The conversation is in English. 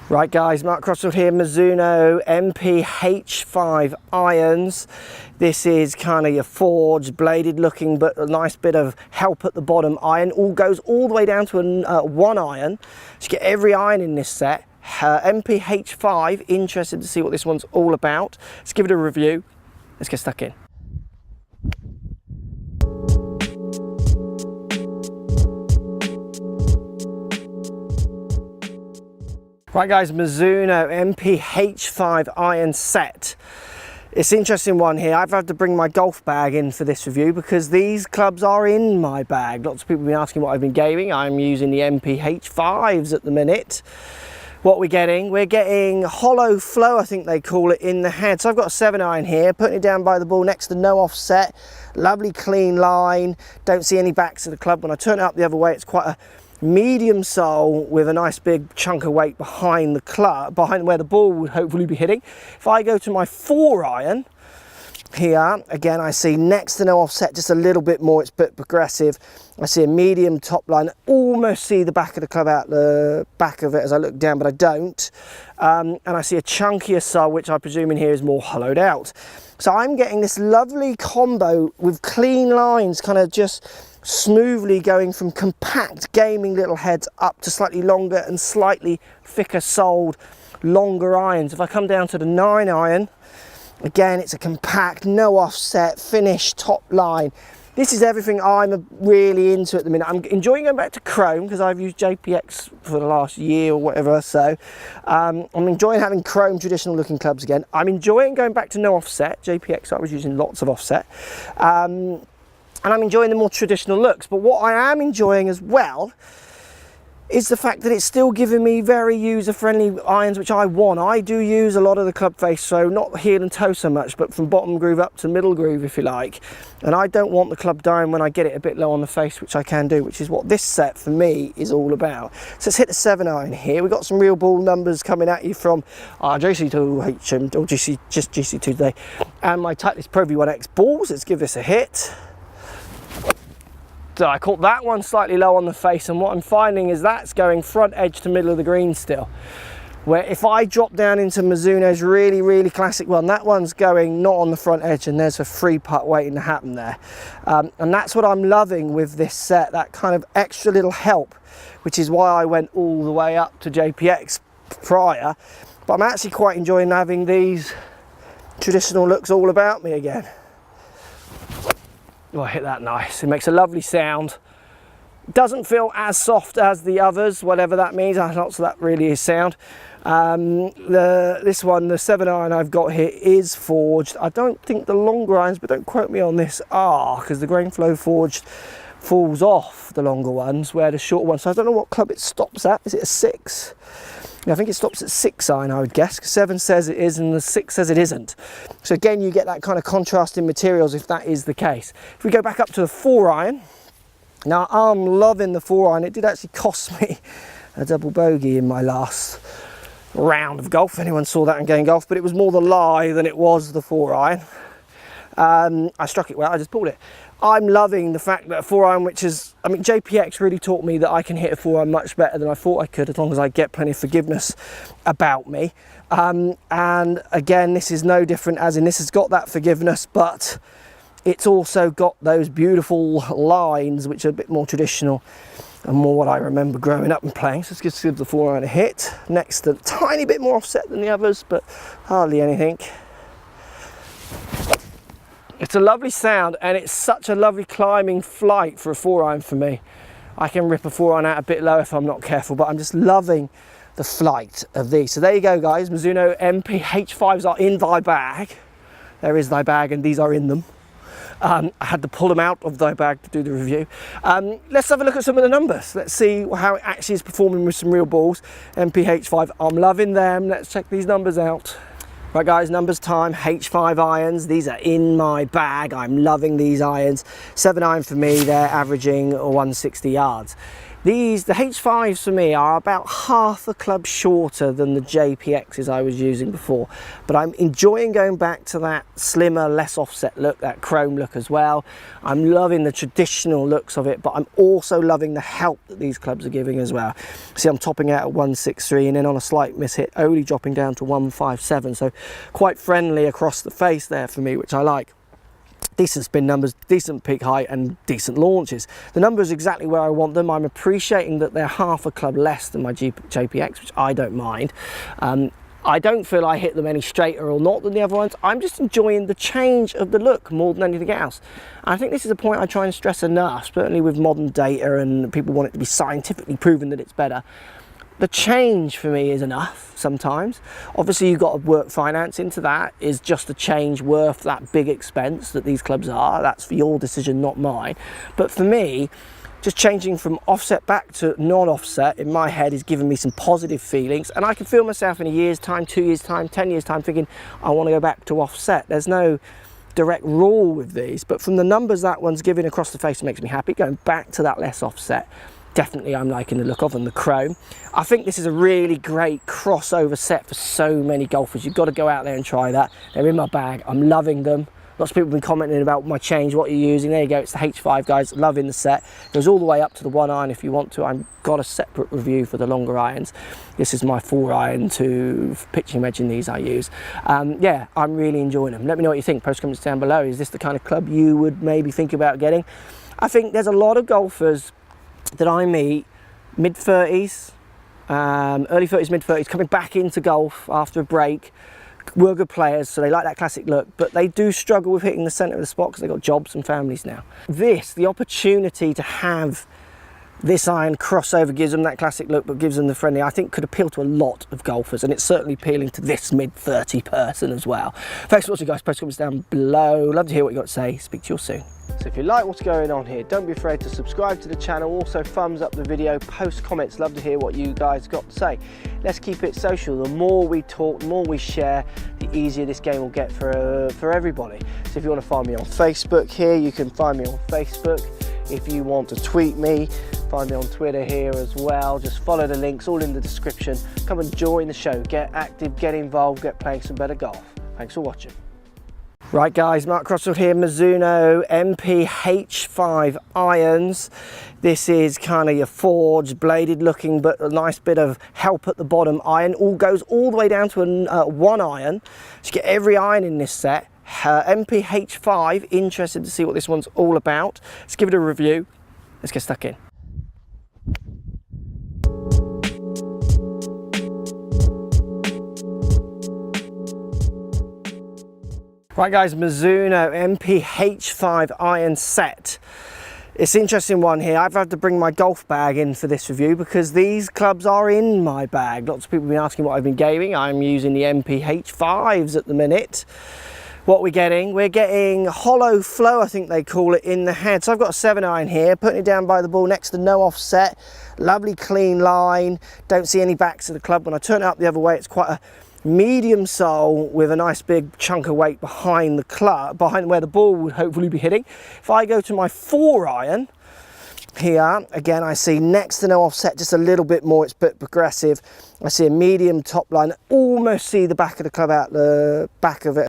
Right guys, Mark Crossfield here, Mizuno MP H5 Irons. This is kind of your forged, bladed looking, but a nice bit of help at the bottom iron. All goes all the way down to a 1 iron. So you get every iron in this set. MP H5, interested to see what this one's all about. Let's give it a review. Let's get stuck in. Right guys, Mizuno MP H5 iron set. It's an interesting one here. I've had to bring my golf bag in for this review because these clubs are in my bag. Lots of people have been asking what I've been gaming. I'm using the MP H5s at the minute. What we're getting hollow flow, I think they call it, in the head. So I've got a 7 iron here, putting it down by the ball next to no offset. Lovely clean line. Don't see any backs of the club. When I turn it up the other way, it's quite a medium sole with a nice big chunk of weight behind the club, behind where the ball would hopefully be hitting. If I go to my 4 iron here, again I see next to no offset, just a little bit more, it's a bit progressive. I see a medium top line, almost see the back of the club out the back of it as I look down, but I don't. And I see a chunkier sole, which I presume in here is more hollowed out. So I'm getting this lovely combo with clean lines, kind of just smoothly going from compact gaming little heads up to slightly longer and slightly thicker soled longer irons. If I come down to the 9 iron, again it's a compact, no offset, finished top line. This is everything I'm really into at the minute. I'm enjoying going back to chrome because I've used JPX for the last year or whatever, so I'm enjoying having chrome traditional looking clubs again. I'm enjoying going back to no offset. JPX I was using lots of offset. And I'm enjoying the more traditional looks, but what I am enjoying as well is the fact that it's still giving me very user-friendly irons, which I want. I do use a lot of the club face, so not heel and toe so much, but from bottom groove up to middle groove, if you like. And I don't want the club dying when I get it a bit low on the face, which I can do, which is what this set for me is all about. So let's hit the 7 iron here. We've got some real ball numbers coming at you from our JC2HM, or just GC2 today, and my Titleist Pro V1X balls. Let's give this a hit. So I caught that one slightly low on the face, and what I'm finding is that's going front edge to middle of the green still. Where if I drop down into Mizuno's really classic one, that one's going not on the front edge, and there's a free putt waiting to happen there. And that's what I'm loving with this set, that kind of extra little help, which is why I went all the way up to JPX prior. But I'm actually quite enjoying having these traditional looks all about me again. Oh, I hit that nice. It makes a lovely sound. Doesn't feel as soft as the others, whatever that means. Lots of that really is sound. This one, the 7 iron I've got here, is forged. I don't think the longer irons, but don't quote me on this, are, because the grain flow forged falls off the longer ones, where the short ones. So I don't know what club it stops at. Is it a 6? I think it stops at 6 iron, I would guess, because 7 says it is and the 6 says it isn't. So again, you get that kind of contrast in materials if that is the case. If we go back up to the 4 iron, now I'm loving the 4 iron. It did actually cost me a double bogey in my last round of golf. Anyone saw that in game golf, but it was more the lie than it was the 4 iron. I struck it well, I just pulled it. I'm loving the fact that a 4 iron, which is, I mean, JPX really taught me that I can hit a 4 iron much better than I thought I could, as long as I get plenty of forgiveness about me. And again, this is no different, as in this has got that forgiveness, but it's also got those beautiful lines, which are a bit more traditional and more what I remember growing up and playing. So let's just give the 4 iron a hit. Next, a tiny bit more offset than the others, but hardly anything. It's a lovely sound, and it's such a lovely climbing flight for a 4 iron for me. I can rip a 4 iron out a bit low if I'm not careful, but I'm just loving the flight of these. So there you go guys, Mizuno MP H5s are in thy bag. There is thy bag, and these are in them. I had to pull them out of thy bag to do the review. Let's have a look at some of the numbers. Let's see how it actually is performing with some real balls. MP H5, I'm loving them. Let's check these numbers out. Right guys, numbers time, H5 irons. These are in my bag. I'm loving these irons. 7 iron for me, they're averaging 160 yards. The H5s for me are about half a club shorter than the JPXs I was using before, but I'm enjoying going back to that slimmer, less offset look, that chrome look as well. I'm loving the traditional looks of it, but I'm also loving the help that these clubs are giving as well. See, I'm topping out at 163 and then on a slight miss hit, only dropping down to 157, so quite friendly across the face there for me, which I like. Decent spin numbers, decent peak height and decent launches. The numbers are exactly where I want them. I'm appreciating that they're half a club less than my JPX, which I don't mind. I don't feel I hit them any straighter or not than the other ones. I'm just enjoying the change of the look more than anything else. I think this is a point I try and stress enough, certainly with modern data and people want it to be scientifically proven that it's better. The change for me is enough sometimes. Obviously you've got to work finance into that. Is just a change worth that big expense that these clubs are? That's for your decision, not mine. But for me, just changing from offset back to non-offset in my head is giving me some positive feelings, and I can feel myself in a year's time, 2 years time, 10 years time thinking I want to go back to offset. There's no direct rule with these, but from the numbers that one's giving across the face, it makes me happy. Going back to that less offset, definitely I'm liking the look of, and the chrome. I think this is a really great crossover set for so many golfers. You've got to go out there and try that. They're in my bag. I'm loving them. Lots of people have been commenting about my change, what you're using. There you go, it's the H5, guys. Loving the set. It goes all the way up to the 1 iron if you want to. I've got a separate review for the longer irons. This is my 4 iron to pitching wedge in these I use. Yeah, I'm really enjoying them. Let me know what you think. Post comments down below. Is this the kind of club you would maybe think about getting? I think there's a lot of golfers that I meet, mid-30s, early 30s, mid-30s, coming back into golf after a break. Were good players, so they like that classic look, but they do struggle with hitting the centre of the spot because they've got jobs and families now. The opportunity to have this iron crossover gives them that classic look, but gives them the friendly, I think could appeal to a lot of golfers, and it's certainly appealing to this mid-30 person as well. Thanks for watching, guys. Post comments down below. Love to hear what you got to say. Speak to you all soon. So if you like what's going on here, don't be afraid to subscribe to the channel. Also thumbs up the video, post comments. Love to hear what you guys got to say. Let's keep it social. The more we talk, the more we share, the easier this game will get for everybody. So if you want to find me on Facebook here, you can find me on Facebook. If you want to tweet me, find me on Twitter here as well. Just follow the links, all in the description. Come and join the show. Get active, get involved, get playing some better golf. Thanks for watching. Right guys, Mark Crossfield here, Mizuno MP H5 Irons. This is kind of your forged, bladed looking, but a nice bit of help at the bottom iron. All goes all the way down to a 1 iron. So you get every iron in this set. MP H5, interested to see what this one's all about. Let's give it a review. Let's get stuck in. Right guys, Mizuno MP H5 iron set. It's an interesting one here. I've had to bring my golf bag in for this review because these clubs are in my bag. Lots of people have been asking what I've been gaming. I'm using the MP H5s at the minute. What we're getting hollow flow, I think they call it, in the head. So I've got a 7 iron here, putting it down by the ball next to no offset. Lovely clean line. Don't see any backs of the club. When I turn it up the other way, it's quite a medium sole with a nice big chunk of weight behind the club, behind where the ball would hopefully be hitting. If I go to my 4 iron here, again I see next to no offset, just a little bit more, it's a bit progressive. I see a medium top line, almost see the back of the club out the back of it.